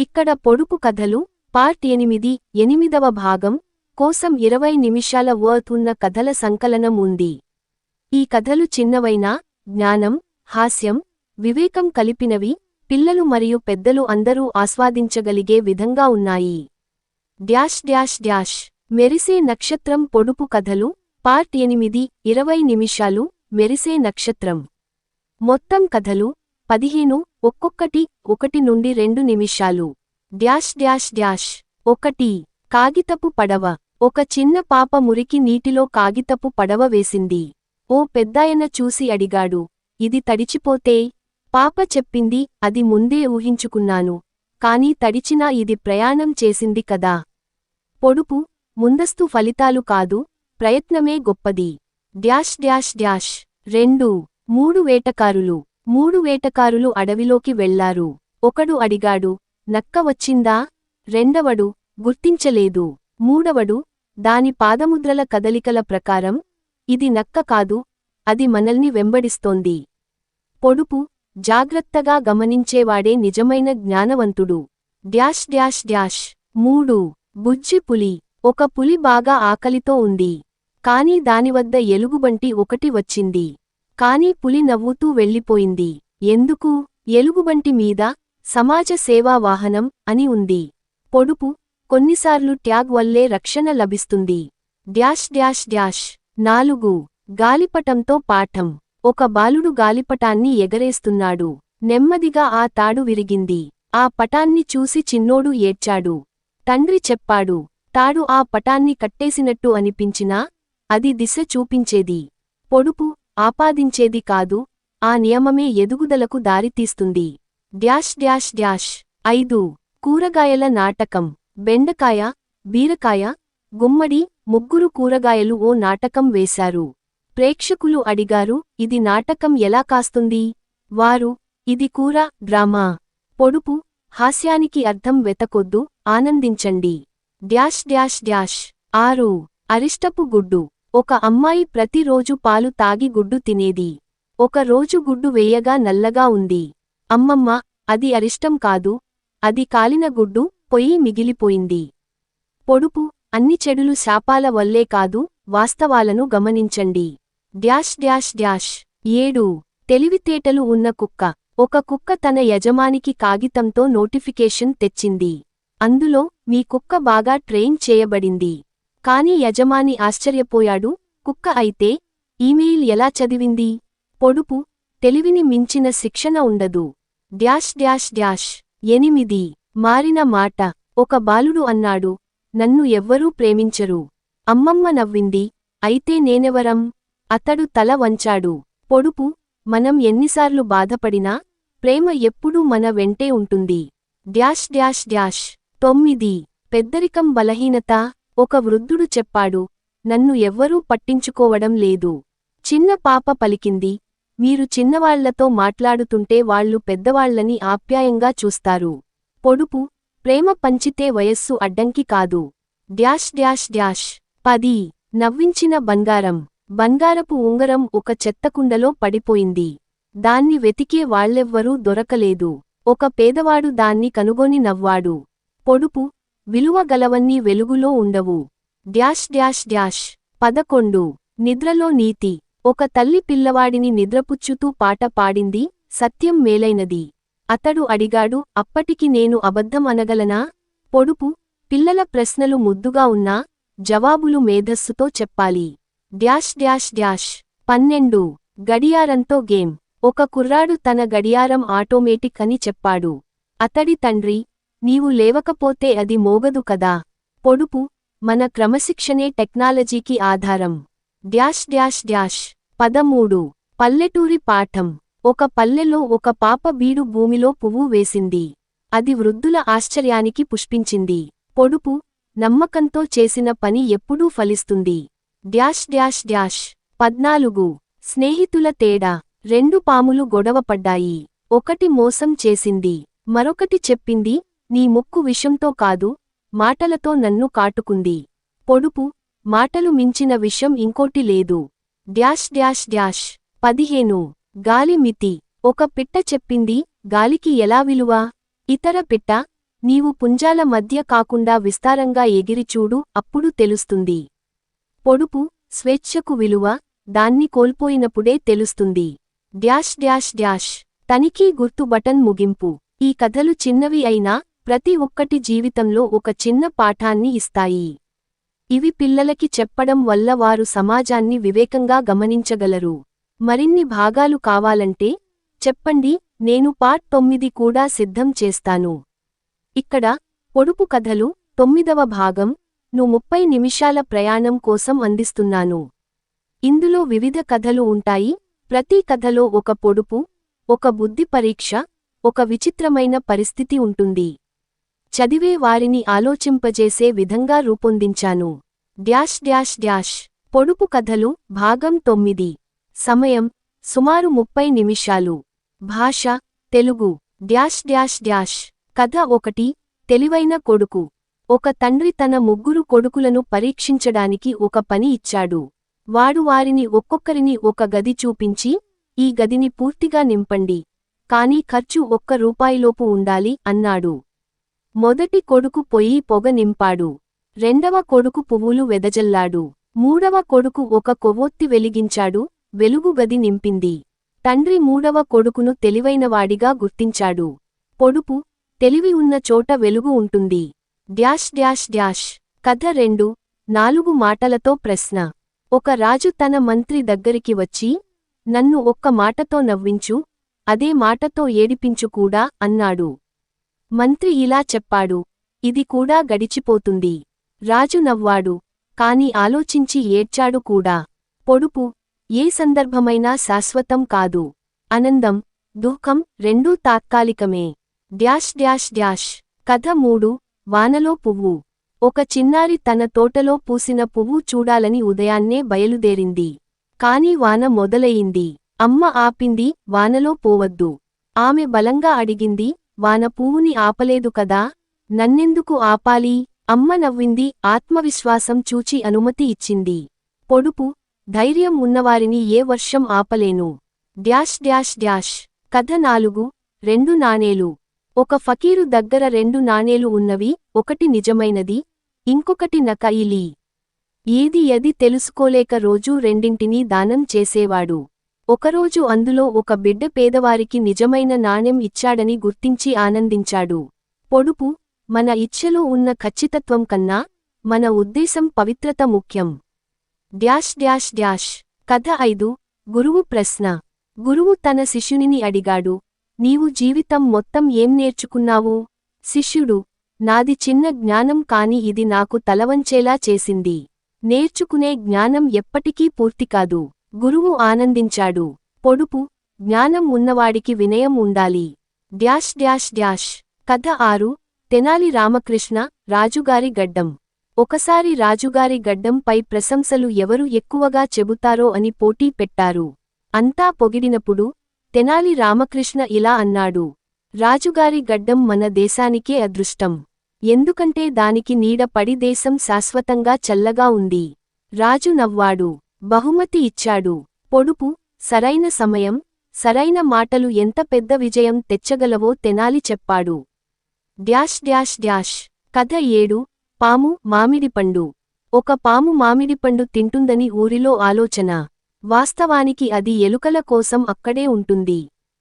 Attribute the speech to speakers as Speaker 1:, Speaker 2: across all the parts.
Speaker 1: ఇక్కడ పొడుపు కథలు పార్ట్ 8 8వ భాగం కోసం 20 నిమిషాల వర్త్ ఉన్న కథల సంకలనం ఉంది. ఈ కథలు చిన్నవైనా జ్ఞానం, హాస్యం, వివేకం కలిపినవి, పిల్లలు మరియు పెద్దలు అందరూ ఆస్వాదించగలిగే విధంగా ఉన్నాయి. మెరిసే నక్షత్రం పొడుపు కథలు పార్ట్ 8 20 నిమిషాలు మెరిసే నక్షత్రం. మొత్తం కథలు 15 ఒక్కొక్కటి 1 నుండి 2 నిమిషాలు. 1 కాగితపు పడవ. ఒక చిన్న పాప మురికి నీటిలో కాగితపు పడవ వేసింది. ఓ పెద్దాయన చూసి అడిగాడు, ఇది తడిచిపోతే? పాప చెప్పింది, అది ముందే ఊహించుకున్నాను, కాని తడిచినా ఇది ప్రయాణం చేసింది కదా. పొడుపు, ముందస్తు ఫలితాలు కాదు, ప్రయత్నమే గొప్పది. 2 3 వేటకారులు అడవిలోకి వెళ్లారు. ఒకడు అడిగాడు, నక్క వచ్చిందా? రెండవడు, గుర్తించలేదు. మూడవడు, దాని పాదముద్రల కదలికల ప్రకారం, ఇది నక్క కాదు, అది మనల్ని వెంబడిస్తోంది. పొడుపు, జాగ్రత్తగా గమనించేవాడే నిజమైన జ్ఞానవంతుడు. 3 బుజ్జి పులి. ఒక పులి బాగా ఆకలితో ఉంది. కాని దానివద్ద ఎలుగుబంటి ఒకటి వచ్చింది. కాని పులి నవ్వుతూ వెళ్ళిపోయింది. ఎందుకు? ఎలుగుబంటి మీద సమాజ సేవా వాహనం అని ఉంది. పొడుపు, కొన్నిసార్లు ట్యాగ్ వల్లే రక్షణ లభిస్తుంది. 4 గాలిపటంతో పాఠం. ఒక బాలుడు గాలిపటాన్ని ఎగరేస్తున్నాడు. నెమ్మదిగా ఆ తాడు విరిగింది. ఆ పటాన్ని చూసి చిన్నోడు ఏడ్చాడు. తండ్రి చెప్పాడు, తాడు ఆ పటాన్ని కట్టేసినట్టు అనిపించినా, అది దిశ చూపించేది. పొడుపు, ఆపాదించేది కాదు, ఆ నియమమే ఎదుగుదలకు దారితీస్తుంది. 5 కూరగాయల నాటకం. బెండకాయ, బీరకాయ, గుమ్మడి, 3 కూరగాయలు ఓ నాటకం వేశారు. ప్రేక్షకులు అడిగారు, ఇది నాటకం ఎలా కాస్తుంది? వారు, ఇది కూర డ్రామా. పొడుపు, హాస్యానికి అర్థం వెతకొద్దు, ఆనందించండి. 6 అరిష్టపు గుడ్డు. ఒక అమ్మాయి ప్రతిరోజు పాలు తాగి గుడ్డు తినేది. ఒక రోజు గుడ్డు వేయగా నల్లగా ఉంది. అమ్మమ్మ, అది అరిష్టం కాదు, అది కాలిన గుడ్డు, పొయ్యి మిగిలిపోయింది. పొడుపు, అన్ని చెడులు శాపాల వల్లే కాదు, వాస్తవాలను గమనించండి. 7 తెలివితేటలు ఉన్న కుక్క. ఒక కుక్క తన యజమానికి కాగితంతో నోటిఫికేషన్ తెచ్చింది. అందులో, మీ కుక్క బాగా ట్రైన్ చేయబడింది. కాని యజమాని ఆశ్చర్యపోయాడు, కుక్క అయితే ఈమెయిల్ ఎలా చదివింది? పొడుపు, తెలివిని మించిన శిక్షణ ఉండదు. 8 మారిన మాట. ఒక బాలుడు అన్నాడు, నన్ను ఎవ్వరూ ప్రేమించరు. అమ్మమ్మ నవ్వింది, అయితే నేనెవరం? అతడు తల వంచాడు. పొడుపు, మనం ఎన్నిసార్లు బాధపడినా, ప్రేమ ఎప్పుడూ మన వెంటే ఉంటుంది. 9 పెద్దరికం బలహీనత. ఒక వృద్ధుడు చెప్పాడు, నన్ను ఎవ్వరూ పట్టించుకోవడం లేదు. చిన్న పాప పలికింది, మీరు చిన్నవాళ్లతో మాట్లాడుతుంటే వాళ్ళు పెద్దవాళ్లని ఆప్యాయంగా చూస్తారు. పొడుపు, ప్రేమ పంచితే వయస్సు అడ్డంకి కాదు. 10 నవ్వించిన బంగారం. బంగారపు ఉంగరం ఒక చెత్తకుండలో పడిపోయింది. దాన్ని వెతికే వాళ్ళెవ్వరూ దొరకలేదు. ఒక పేదవాడు దాన్ని కనుగొని నవ్వాడు. పొడుపు, విలువ గలవన్నీ వెలుగులో ఉండవు. 11 నిద్రలో నీతి. ఒక తల్లి పిల్లవాడిని నిద్రపుచ్చుతూ పాట పాడింది, సత్యం మేలైనది. అతడు అడిగాడు, అప్పటికి నేను అబద్ధం అనగలనా? పొడుపు, పిల్లల ప్రశ్నలు ముద్దుగా ఉన్నా, జవాబులు మేధస్సుతో చెప్పాలి. 12 గడియారంతో గేమ్. ఒక కుర్రాడు తన గడియారం ఆటోమేటిక్ అని చెప్పాడు. అతడి తండ్రి, నీవు లేవకపోతే అది మోగదు కదా. పొడుపు, మన క్రమశిక్షణే టెక్నాలజీకి ఆధారం. 13 పల్లెటూరి పాఠం. ఒక పల్లెలో ఒక పాప బీడు భూమిలో పువ్వు వేసింది. అది వృద్ధుల ఆశ్చర్యానికి పుష్పించింది. పొడుపు, నమ్మకంతో చేసిన పని ఎప్పుడూ ఫలిస్తుంది. 14 స్నేహితుల తేడా. 2 పాములు గొడవపడ్డాయి. ఒకటి మోసం చేసింది, మరొకటి చెప్పింది, నీ ముక్కు విషంతో కాదు, మాటలతో నన్ను కాటుకుంది. పొడుపు, మాటలు మించిన విషం ఇంకోటి లేదు. 15 గాలి మితి. ఒక పిట్ట చెప్పింది, గాలికి ఎలా విలువ? ఇతర పిట్ట, నీవు పుంజాల మధ్య కాకుండా విస్తారంగా ఎగిరిచూడు, అప్పుడు తెలుస్తుంది. పొడుపు, స్వేచ్ఛకు విలువ, దాన్ని కోల్పోయినప్పుడే తెలుస్తుంది. Dash dash dash. తనిఖీ గుర్తు బటన్ ముగింపు. ఈ కథలు చిన్నవి అయినా ప్రతి ఒక్కటి జీవితంలో ఒక చిన్న పాఠాన్ని ఇస్తాయి. ఇవి పిల్లలకి చెప్పడం వల్ల వారు సమాజాన్ని వివేకంగా గమనించగలరు. మరిన్ని భాగాలు కావాలంటే చెప్పండి, నేను పార్ట్ 9 కూడా సిద్ధం చేస్తాను. ఇక్కడ పొడుపు కథలు 9వ భాగం ను 30 నిమిషాల ప్రయాణం కోసం అందిస్తున్నాను. ఇందులో వివిధ కథలు ఉంటాయి. ప్రతి కథలో ఒక పొడుపు, ఒక బుద్ధి పరీక్ష, ఒక విచిత్రమైన పరిస్థితి ఉంటుంది. చదివే వారిని ఆలోచింపజేసే విధంగా రూపొందించాను. Dash dash dash. పొడుపు కథలు భాగం 9. సమయం సుమారు 30 నిమిషాలు. భాష తెలుగు. Dash dash dash. కథ 1. తెలివైన కొడుకు. ఒక తండ్రి తన 3 కొడుకులను పరీక్షించడానికి ఒక పని ఇచ్చాడు. వాడు వారిని ఒక్కొక్కరిని ఒక గది చూపించి, ఈ గదిని పూర్తిగా నింపండి, కానీ ఖర్చు ₹1 ఉండాలి అన్నాడు. మొదటి కొడుకు పొయ్యి పొగ నింపాడు. రెండవ కొడుకు పువ్వులు వెదజల్లాడు. మూడవ కొడుకు ఒక కొవ్వొత్తి వెలిగించాడు, వెలుగు గది నింపింది. తండ్రి మూడవ కొడుకును తెలివైనవాడిగా గుర్తించాడు. పొడుపు, తెలివి ఉన్న చోట వెలుగు ఉంటుంది. Dash dash dash. కథ 2. 4 మాటలతో ప్రశ్న. ఒక రాజు తన మంత్రి దగ్గరికి వచ్చి, నన్ను ఒక్క మాటతో నవ్వించు, అదే మాటతో ఏడిపించు కూడా అన్నాడు. మంత్రి ఇలా చెప్పాడు, ఇది కూడా గడిచిపోతుంది. రాజు నవ్వాడు, కాని ఆలోచించి ఏడ్చాడు కూడా. పొడుపు, ఏ సందర్భమైనా శాశ్వతం కాదు. ఆనందం, దుఃఖం రెండూ తాత్కాలికమే. Dash dash dash. కథ 3. వానలో పువ్వు. ఒక చిన్నారి తన తోటలో పూసిన పువ్వు చూడాలని ఉదయాన్నే బయలుదేరింది. కాని వాన మొదలయింది. అమ్మ ఆపింది, వానలో పోవద్దు. ఆమె బలంగా అడిగింది, వాన పువ్వుని ఆపలేదు కదా, నన్నెందుకు ఆపాలి? అమ్మ నవ్వింది, ఆత్మవిశ్వాసం చూచి అనుమతి ఇచ్చింది. పొడుపు, ధైర్యం ఉన్నవారిని ఏ వర్షం ఆపలేను. Dash dash dash. కథ 4. 2 నాణేలు. ఒక ఫకీరు దగ్గర 2 నాణేలు ఉన్నవి, ఒకటి నిజమైనది, ఇంకొకటి నకయిలీ. ఏది తెలుసుకోలేక రోజూ రెండింటినీ దానం చేసేవాడు. ఒకరోజు అందులో ఒక బిడ్డ పేదవారికి నిజమైన నాణెం ఇచ్చాడని గుర్తించి ఆనందించాడు. పొడుపు, మన ఇచ్ఛలో ఉన్న ఖచ్చితత్వం కన్నా మన ఉద్దేశం పవిత్రత ముఖ్యం. Dash dash dash. కథ 5. గురువు ప్రశ్న. గురువు తన శిష్యునిని అడిగాడు, నీవు జీవితం మొత్తం ఏం నేర్చుకున్నావు? శిష్యుడు, నాది చిన్న జ్ఞానం కాని ఇది నాకు తలవంచేలా చేసింది. నేర్చుకునే జ్ఞానం ఎప్పటికీ పూర్తికాదు. గురువు ఆనందించాడు. పొడుపు, జ్ఞానం ఉన్నవాడికి వినయం ఉండాలి. Dash dash dash. కథ 6. తెనాలి రామకృష్ణ, రాజుగారి గడ్డం. ఒకసారి రాజుగారి గడ్డంపై ప్రశంసలు ఎవరు ఎక్కువగా చెబుతారో అని పోటీ పెట్టారు. అంతా పొగిడినప్పుడు తెనాలి రామకృష్ణ ఇలా అన్నాడు, రాజుగారి గడ్డం మన దేశానికే అదృష్టం. ఎందుకంటే దానికి నీడ పడి దేశం శాశ్వతంగా చల్లగా ఉంది. రాజు నవ్వాడు, బహుమతి ఇచ్చాడు. పొడుపు, సరైన సమయం, సరైన మాటలు ఎంత పెద్ద విజయం తెచ్చగలవో తెనాలి చెప్పాడు. Dash dash dash. కథ 7. పాము, మామిడిపండు. ఒక పాము మామిడిపండు తింటుందని ఊరిలో ఆలోచన. వాస్తవానికి అది ఎలుకల కోసం అక్కడే ఉంటుంది.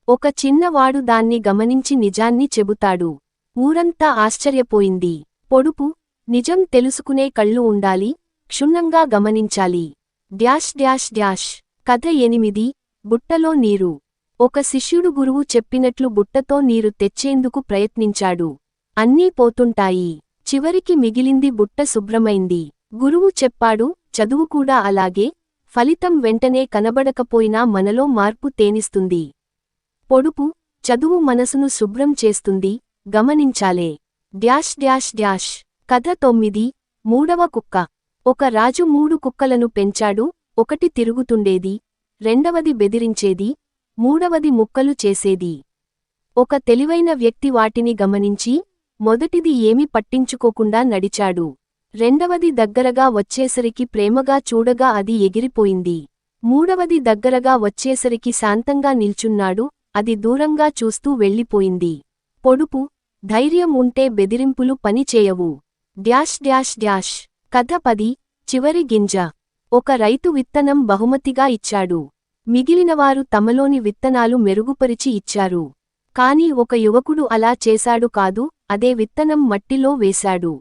Speaker 1: ఒక చిన్నవాడు దాన్ని గమనించి నిజాన్ని చెబుతాడు. ఊరంతా ఆశ్చర్యపోయింది. పొడుపు, నిజం తెలుసుకునే కళ్ళు ఉండాలి, క్షుణ్ణంగా గమనించాలి. Dash dash dash. కథ 8. బుట్టలో నీరు. ఒక శిష్యుడు గురువు చెప్పినట్లు బుట్టతో నీరు తెచ్చేందుకు ప్రయత్నించాడు. అన్నీ పోతుంటాయి. చివరికి మిగిలింది బుట్ట శుభ్రమైంది. గురువు చెప్పాడు, చదువు కూడా అలాగే, ఫలితం వెంటనే కనబడకపోయినా మనలో మార్పు తేనిస్తుంది. పొడుపు, చదువు మనసును శుభ్రం చేస్తుంది, గమనించాలే. Dash dash dash. కథ 9. 3వ కుక్క. ఒక రాజు 3 కుక్కలను పెంచాడు, ఒకటి తిరుగుతుండేది, రెండవది బెదిరించేది, మూడవది ముక్కలు చేసేది. ఒక తెలివైన వ్యక్తి వాటిని గమనించి, మొదటిది ఏమీ పట్టించుకోకుండా నడిచాడు. రెండవది దగ్గరగా వచ్చేసరికి ప్రేమగా చూడగా అది ఎగిరిపోయింది. మూడవది దగ్గరగా వచ్చేసరికి శాంతంగా నిల్చున్నాడు, అది దూరంగా చూస్తూ వెళ్ళిపోయింది. పొడుపు, ధైర్యం ఉంటే బెదిరింపులు పని చేయవు. Dash dash dash. కథ 10. చివరి గింజ. ఒక రైతు విత్తనం బహుమతిగా ఇచ్చాడు. మిగిలినవారు తమలోని విత్తనాలు మెరుగుపరిచి ఇచ్చారు. కాని ఒక యువకుడు అలా చేశాడు కాదు, అదే విత్తనం మట్టిలో వేశాడు.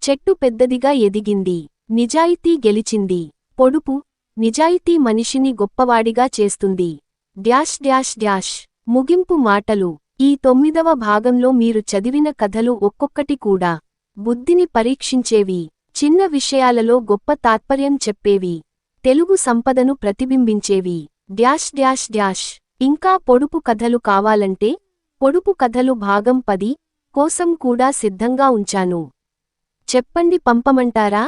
Speaker 1: చెట్టు పెద్దదిగా ఎదిగింది. నిజాయితీ గెలిచింది. పొడుపు. నిజాయితీ మనిషిని గొప్పవాడిగా చేస్తుంది. Dash dash dash. ముగింపు మాటలు. ఈ 9వ భాగంలో మీరు చదివిన కథలు ఒక్కొక్కటి కూడా బుద్ధిని పరీక్షించేవి, చిన్న విషయాలలో గొప్ప తాత్పర్యం చెప్పేవి, తెలుగు సంపదను ప్రతిబింబించేవి. Dash dash dash. ఇంకా పొడుపు కథలు కావాలంటే పొడుపు కథలు భాగం 10 కోసం కూడా సిద్ధంగా ఉంచాను. చెప్పండి, పంపమంటారా?